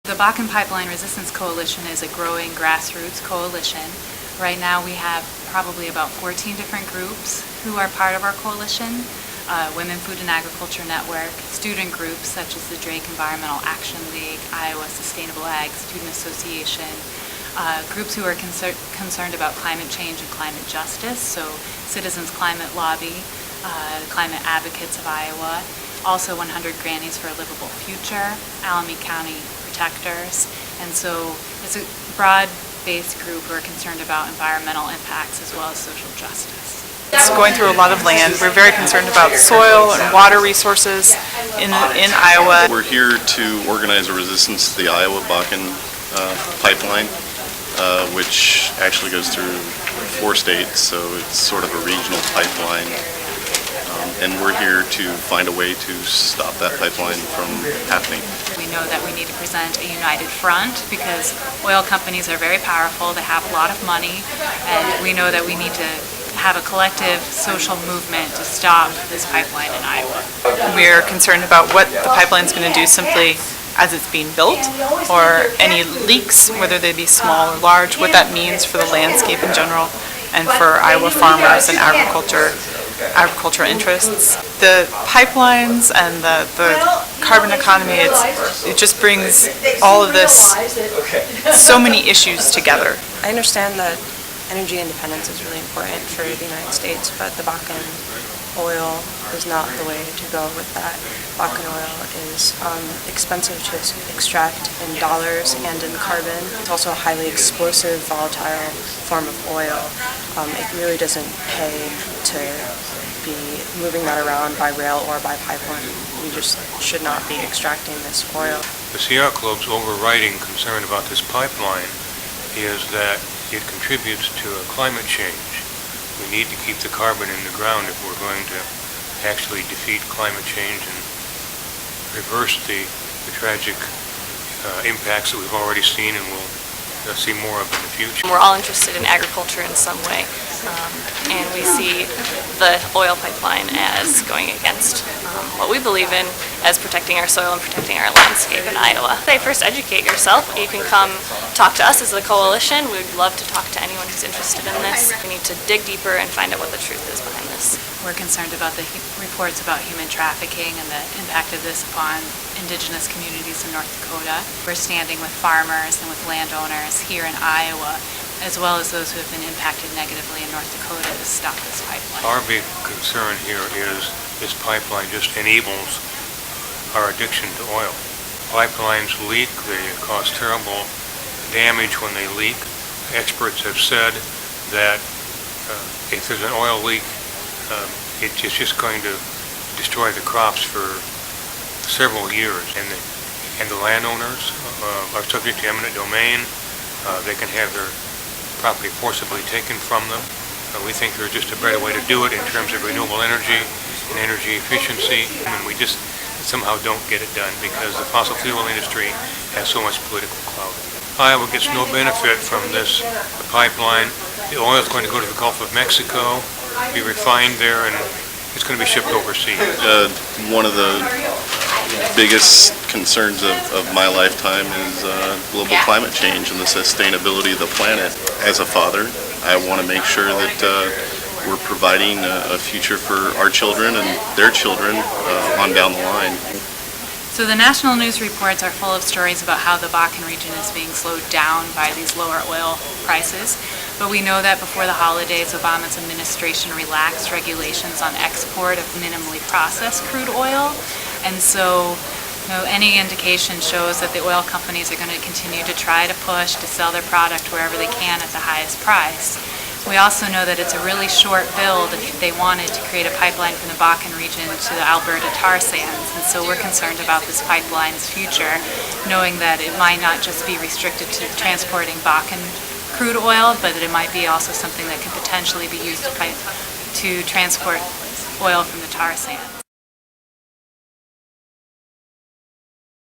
The BaKKeN Pipeline Resistance Coalition is a growing grassroots coalition. Right now we have probably about 14 different groups who are part of our coalition. Women Food and Agriculture Network, student groups such as the Drake Environmental Action League, Iowa Sustainable Ag Student Association, groups who are concerned about climate change and climate justice, so Citizens Climate Lobby, Climate Advocates of Iowa, also 100 Grannies for a Livable Future, Alameda County Protectors, and so it's a broad-based group who are concerned about environmental impacts as well as social justice. It's going through a lot of land. We're very concerned about soil and water resources in Iowa. We're here to organize a resistance to the Iowa BaKKeN pipeline, which actually goes through 4 states, so it's sort of a regional pipeline. And we're here to find a way to stop that pipeline from happening. We know that we need to present a united front because oil companies are very powerful, they have a lot of money, and we know that we need to have a collective social movement to stop this pipeline in Iowa. We're concerned about what the pipeline is going to do simply as it's being built, or any leaks, whether they be small or large, what that means for the landscape in general and for Iowa farmers and agricultural interests. The pipelines and the carbon economy, it just brings all of this, so many issues together. I understand that energy independence is really important for the United States, but the BaKKeN oil is not the way to go with that. BaKKeN oil is expensive to extract in dollars and in carbon. It's also a highly explosive, volatile form of oil. It really doesn't pay to be moving that around by rail or by pipeline. We just should not be extracting this oil. The Sierra Club's overriding concern about this pipeline is that it contributes to a climate change. We need to keep the carbon in the ground if we're going to actually defeat climate change and reverse the tragic impacts that we've already seen and will see more of in the future. We're all interested in agriculture in some way, and we see the oil pipeline as going against what we believe in as protecting our soil and protecting our landscape in Iowa. First, educate yourself. You can come talk to us as a coalition. We would love to talk to anyone who's interested in this. We need to dig deeper and find out what the truth is behind this. We're concerned about the reports about human trafficking and the impact of this upon indigenous communities in North Dakota. We're standing with farmers and with landowners here in Iowa, as well as those who have been impacted negatively in North Dakota to stop this pipeline. Our big concern here is this pipeline just enables our addiction to oil. Pipelines leak, they cause terrible damage when they leak. Experts have said that if there's an oil leak, it's just going to destroy the crops for several years. And the landowners are subject to eminent domain. They can have their property forcibly taken from them. We think there's just a better way to do it in terms of renewable energy and energy efficiency, and we just somehow don't get it done because the fossil fuel industry has so much political clout. Iowa gets no benefit from this pipeline. The oil is going to go to the Gulf of Mexico, be refined there, and it's going to be shipped overseas. One of the biggest concerns of my lifetime is global climate change and the sustainability of the planet. As a father, I want to make sure that we're providing a future for our children and their children on down the line. So the national news reports are full of stories about how the BaKKeN region is being slowed down by these lower oil prices. But we know that before the holidays, Obama's administration relaxed regulations on export of minimally processed crude oil. And so any indication shows that the oil companies are going to continue to try to push to sell their product wherever they can at the highest price. We also know that it's a really short build if they wanted to create a pipeline from the BaKKeN region to the Alberta tar sands. And so we're concerned about this pipeline's future, knowing that it might not just be restricted to transporting BaKKeN crude oil, but that it might be also something that could potentially be used to transport oil from the tar sand.